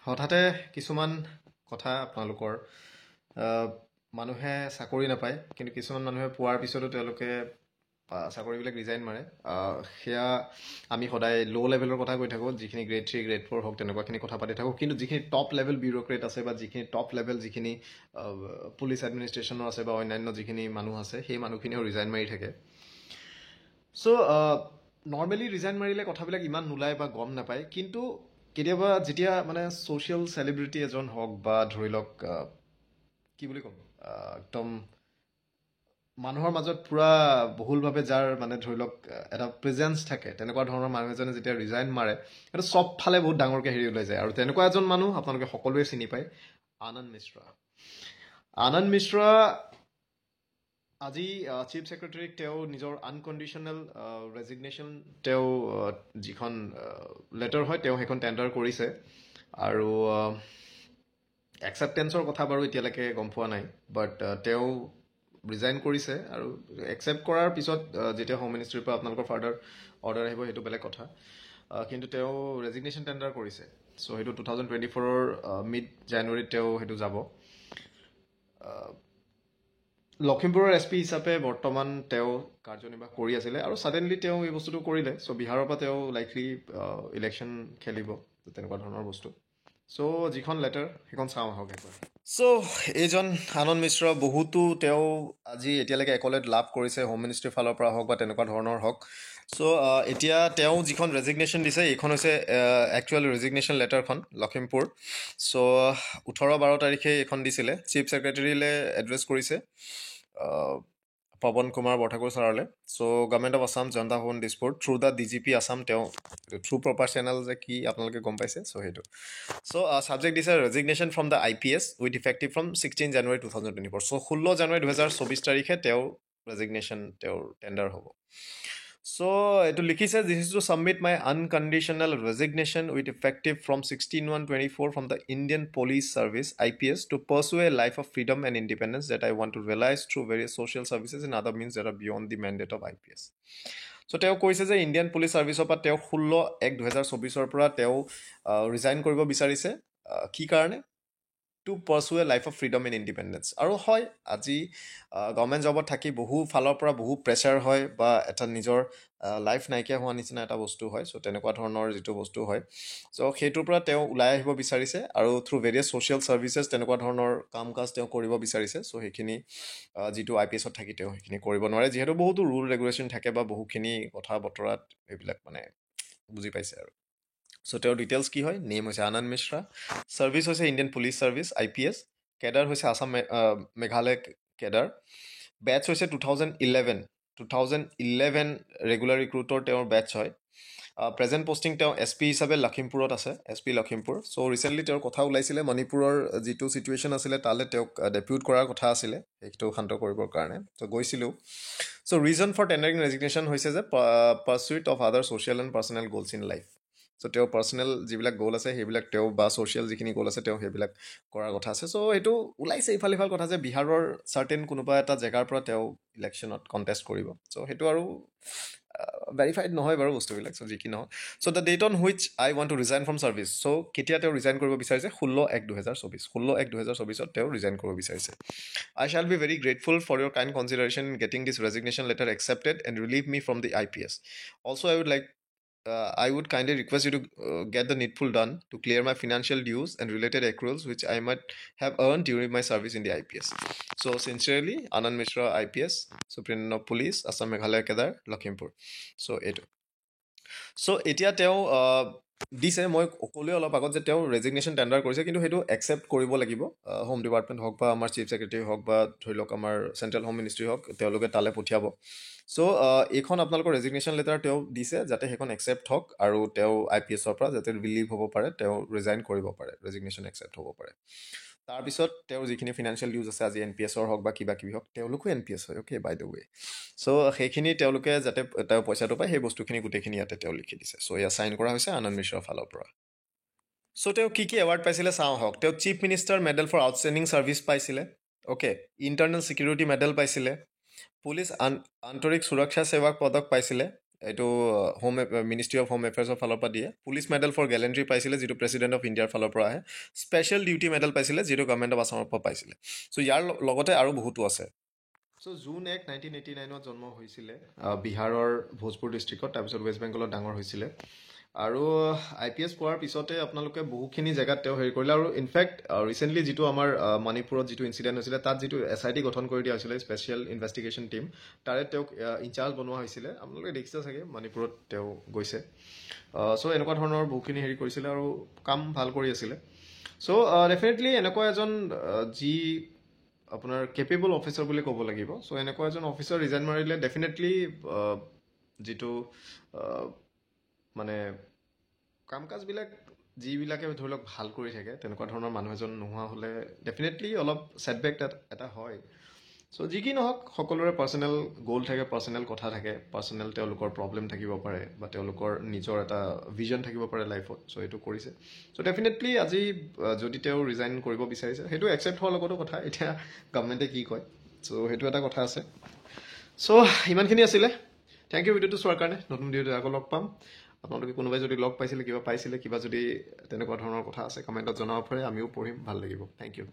হঠাতে কিছুমান কথা আপোনালোকৰ মানুহে চাকৰি নাপায়, কিন্তু কিছুমান মানুহে পোৱাৰ পিছতো তেওঁলোকে চাকৰিবিলাক ৰিজাইন মাৰে। সেয়া আমি সদায় ল' লেভেলৰ কথা কৈ থাকোঁ, যিখিনি গ্ৰেড 3 গ্ৰেড 4 হওক তেনেকুৱাখিনি কথা পাতি থাকোঁ। কিন্তু যিখিনি টপ লেভেল বিউৰ'ক্ৰেট আছে বা যিখিনি টপ লেভেল যিখিনি পুলিচ এডমিনিষ্ট্ৰেশ্যনৰ আছে বা অন্যান্য যিখিনি মানুহ আছে, সেই মানুহখিনিও ৰিজাইন মাৰি থাকে। চ' নৰ্মেলি ৰিজাইন মাৰিলে কথাবিলাক ইমান নোলায় বা গম নাপায়, কিন্তু কেতিয়াবা যেতিয়া মানে ছ'চিয়েল চেলিব্ৰিটি এজন হওক বা ধৰি লওক কি বুলি ক'ম, একদম মানুহৰ মাজত পূৰা বহুলভাৱে যাৰ মানে ধৰি লওক এটা প্ৰেজেঞ্চ থাকে, তেনেকুৱা ধৰণৰ মানুহ এজনে যেতিয়া ৰিজাইন মাৰে, সেইটো চব ফালে বহুত ডাঙৰকৈ হেৰি ওলাই যায়। আৰু তেনেকুৱা এজন মানুহ আপোনালোকে সকলোৱে চিনি পায়, আনন্দ মিশ্ৰা। আনন্দ মিশ্ৰা আজি চিফ ছেক্ৰেটাৰীক তেওঁ নিজৰ আনকণ্ডিশ্যনেল ৰেজিগনেশ্যন তেওঁ যিখন লেটাৰ হয় তেওঁ সেইখন টেণ্ডাৰ কৰিছে। আৰু একচেপ্টেঞ্চৰ কথা বাৰু এতিয়ালৈকে গম পোৱা নাই, বাট তেওঁ ৰিজাইন কৰিছে। আৰু একচেপ্ট কৰাৰ পিছত যেতিয়া হোম মিনিষ্ট্ৰীৰ পৰা আপোনালোকৰ ফাৰ্ডাৰ অৰ্ডাৰ আহিব সেইটো বেলেগ কথা, কিন্তু তেওঁ ৰেজিগনেশ্যন টেণ্ডাৰ কৰিছে। চ' সেইটো 2024 মিড জানুৱাৰীত তেওঁ সেইটো যাব। লখিমপুৰৰ এছ পি হিচাপে বৰ্তমান তেওঁ কাৰ্যনিৰ্বাহ কৰি আছিলে, আৰু ছাডেনলি তেওঁ এই বস্তুটো কৰিলে। চ' বিহাৰৰ পৰা তেওঁ লাইকলি ইলেকশ্যন খেলিব, তেনেকুৱা ধৰণৰ বস্তু। চ' যিখন লেটাৰ সেইখন চাওঁ আহক একবাৰ। চ' এইজন আনন্দ মিশ্ৰ বহুতো তেওঁ আজি এতিয়ালৈকে একলেট লাভ কৰিছে, হোম মিনিষ্ট্ৰীৰ ফালৰ পৰা হওক বা তেনেকুৱা ধৰণৰ হওক। চ' এতিয়া তেওঁ যিখন ৰেজিগনেশ্যন দিছে, এইখন হৈছে একচুৱেল ৰেজিগনেশ্যন লেটাৰখন লখিমপুৰ। চ' 18-12 তাৰিখে এইখন দিছিলে, চিফ ছেক্ৰেটাৰীলৈ এড্ৰেছ কৰিছে পৱন কুমাৰ বৰঠাকুৰ ছাৰলৈ। So' government of Assam Janata Bhawan Dispur through the DGP Assam, তেওঁ থ্ৰু প্ৰপাৰ চেনেল যে কি আপোনালোকে গম পাইছে। চ' সেইটো ছাবজেক্ট দিছে resignation from the IPS with effective from 16 জানুৱাৰী 2024। চ' 16 জানুৱাৰী 2024 তাৰিখে তেওঁৰ ৰেজিগনেশ্যন তেওঁৰ টেণ্ডাৰ হ'ব। চ' এইটো লিখিছে, this is to submit my unconditional resignation with effective from 16/1/24 from the Indian police service IPS to pursue a life of freedom and independence that I want to realise through various social services in other means that are beyond the mandate of IPS। So' তেওঁ কৈছে যে Indian police ছাৰ্ভিচৰ পৰা তেওঁ 16/1/2024 পৰা তেওঁ resign কৰিব বিচাৰিছে। কি কাৰণে? To pursue a life of freedom and independence. আৰু হয়, আজি গভৰ্ণমেণ্ট জবত থাকি বহু ফালৰ পৰা বহু প্ৰেছাৰ হয় বা এটা নিজৰ লাইফ নাইকিয়া হোৱা নিচিনা এটা বস্তু হয়। চ' তেনেকুৱা ধৰণৰ যিটো বস্তু হয়, চ' সেইটোৰ পৰা তেওঁ ওলাই আহিব বিচাৰিছে, আৰু থ্ৰু ভেৰিয়াছ ছ'চিয়েল ছাৰ্ভিচেছ তেনেকুৱা ধৰণৰ কাম কাজ তেওঁ কৰিব বিচাৰিছে। চ' সেইখিনি যিটো IPSত থাকি তেওঁ সেইখিনি কৰিব নোৱাৰে, যিহেতু বহুতো ৰুল ৰেগুলেশ্যন থাকে বা বহুখিনি কথা বতৰাত এইবিলাক মানে বুজি পাইছে আৰু। চ' তেওঁৰ ডিটেইলছ কি হয়? নেম হৈছে আনন্দ মিশ্ৰা, ছাৰ্ভিচ হৈছে Indian police service IPS, cadre হৈছে আছাম মেঘালয় কেডাৰ, বেটছ হৈছে 2011 ৰেগুলাৰ ৰিক্ৰুটৰ তেওঁৰ বেটছ হয়। প্ৰেজেণ্ট পষ্টিং তেওঁ SP হিচাপে লখিমপুৰত আছে, SP লখিমপুৰ। চ' ৰিচেণ্টলি তেওঁৰ কথা ওলাইছিলে, মণিপুৰৰ যিটো ছিটুৱেশ্যন আছিলে তালৈ তেওঁক ডেপিউট কৰাৰ কথা আছিলে, সেইটো শান্ত কৰিবৰ কাৰণে। চ' গৈছিলোঁ। So' reason for tendering resignation হৈছে যে pursuit of other social and personal goals in life. So' তেওঁৰ পাৰ্চনেল যিবিলাক গ'ল আছে সেইবিলাক তেওঁ, বা ছ'চিয়েল যিখিনি গ'ল আছে তেওঁ সেইবিলাক কৰাৰ কথা আছে। চ' এইটো ওলাইছে ইফাল সিফাল কথা যে বিহাৰৰ চাৰ্টেন কোনোবা এটা জেগাৰ পৰা তেওঁ ইলেকশ্যনত কণ্টেষ্ট কৰিব। চ' সেইটো আৰু ভেৰিফাইড নহয় বাৰু বস্তুবিলাক। চ' যি কি নহওক, so' the date on which I want to resign from service. So' কেতিয়া তেওঁ ৰিজাইন কৰিব বিচাৰিছে? 16/1/2024। 16/1/2024 তেওঁ ৰিজাইন কৰিব বিচাৰিছে। I shall be very grateful for your kind consideration in getting this resignation letter accepted and relieve me from the IPS. Also, I would kindly request you to get the needful done to clear my financial dues and related accruals which I might have earned during my service in the IPS. So, sincerely, Anand Mishra, IPS, Superintendent of Police, Assam Meghalaya Kedar, Lakhimpur. So, এইটো। চ' এতিয়া তেওঁ দিছে, মই ক'লোৱে অলপ আগত যে তেওঁ ৰেজিগনেশ্যন টেণ্ডাৰ কৰিছে, কিন্তু সেইটো একচেপ্ট কৰিব লাগিব। হোম ডিপাৰ্টমেণ্ট হওক বা আমাৰ চিফ ছেক্ৰেটাৰী হওক বা ধৰি লওক আমাৰ চেণ্ট্ৰেল হোম মিনিষ্ট্ৰী হওক, তেওঁলোকে তালৈ পঠিয়াব। চ' এইখন আপোনালোকৰ ৰেজিগনেশ্যন লেটাৰ তেওঁ দিছে, যাতে সেইখন একচেপ্ট হওক আৰু তেওঁ IPSৰ পৰা যাতে ৰিলিভ হ'ব পাৰে, তেওঁ ৰিজাইন কৰিব পাৰে, ৰেজিগনেশ্যন একচেপ্ট হ'ব পাৰে। তাৰপিছত তেওঁৰ যিখিনি ফিনান্সিয়েল ডিউজ আছে, আজি NPSৰ হওক বা কিবা কিবি হওক, তেওঁলোকো NPS হয়, অ'কে, বাই দ্য ৱে। চ' সেইখিনি তেওঁলোকে যাতে তেওঁ পইচাটো পায়, সেই বস্তুখিনি গোটেইখিনি ইয়াতে তেওঁ লিখি দিছে। চ' এয়া চাইন কৰা হৈছে আনন্দ মিশ্ৰৰ ফালৰ পৰা। চ' তেওঁ কি কি এৱাৰ্ড পাইছিলে চাওঁ আহক। তেওঁ chief minister medal for outstanding service পাইছিলে, অ'কে, ইণ্টাৰনেল ছিকিউৰিটি মেডেল পাইছিলে, পুলিচ আন্তৰিক সুৰক্ষা সেৱাক পদক পাইছিলে, এইটো মিনিষ্ট্ৰি অফ হোম এফেয়াৰ্ছৰ ফালৰ পৰা দিয়ে। পুলিচ মেডেল ফৰ গেলেণ্ট্ৰি পাইছিলে, যিটো প্ৰেছিডেণ্ট অফ ইণ্ডিয়াৰ ফালৰ পৰা আহে। স্পেচিয়েল ডিউটি মেডেল পাইছিলে, যিটো গভৰ্ণমেণ্ট অফ আছামৰ পৰা পাইছিলে। চ' ইয়াৰ লগতে আৰু বহুতো আছে। চ' জুন 1, 1989 জন্ম হৈছিলে বিহাৰৰ ভোজপুৰ ডিষ্ট্ৰিক্টত, তাৰপিছত ৱেষ্ট বেংগলত ডাঙৰ হৈছিলে। আৰু IPS পোৱাৰ পিছতে আপোনালোকে বহুখিনি জেগাত তেওঁ হেৰি কৰিলে। আৰু ইনফেক্ট ৰিচেণ্টলি যিটো আমাৰ মণিপুৰত যিটো ইনচিডেণ্ট হৈছিলে, তাত যিটো SIT গঠন কৰি দিয়া হৈছিলে, স্পেচিয়েল ইনভেষ্টিগেশ্যন টীম, তাৰে তেওঁক ইনচাৰ্জ বনোৱা হৈছিলে। আপোনালোকে দেখিছে চাগে মণিপুৰত তেওঁ গৈছে। চ' এনেকুৱা ধৰণৰ বহুখিনি হেৰি কৰিছিলে আৰু কাম ভাল কৰি আছিলে। চ' ডেফিনেটলি এনেকুৱা এজন যি আপোনাৰ কেপেবল অফিচাৰ বুলি ক'ব লাগিব। চ' এনেকুৱা এজন অফিচাৰ ৰিজাইন মাৰিলে ডেফিনেটলি যিটো মানে কাম কাজবিলাক যিবিলাকে ধৰি লওক ভাল কৰি থাকে, তেনেকুৱা ধৰণৰ মানুহ এজন নোহোৱা হ'লে ডেফিনেটলি অলপ ছেটবেক এটা হয়। চ' যি কি নহওক, সকলোৰে পাৰ্চনেল গ'ল থাকে, পাৰ্চনেল কথা থাকে, পাৰ্চনেল তেওঁলোকৰ প্ৰব্লেম থাকিব পাৰে, বা তেওঁলোকৰ নিজৰ এটা ভিজন থাকিব পাৰে লাইফত। চ' এইটো কৰিছে। চ' ডেফিনেটলি আজি যদি তেওঁ ৰিজাইন কৰিব বিচাৰিছে, সেইটো একচেপ্ট হোৱাৰ লগতো কথা। এতিয়া গভৰ্ণমেণ্টে কি কয়, চ' সেইটো এটা কথা আছে। চ' ইমানখিনি আছিলে। থেংক ইউ ভিডিঅ'টো চোৱাৰ কাৰণে। নতুন ভিডিঅ'টো আকৌ লগ পাম। আপোনালোকে কোনোবাই যদি লগ পাইছিলে, কিবা পাইছিলে, কিবা যদি তেনেকুৱা ধৰণৰ কথা আছে, কমেণ্টত জনাব পাৰে, আমিও পঢ়িম, ভাল লাগিব। Thank U.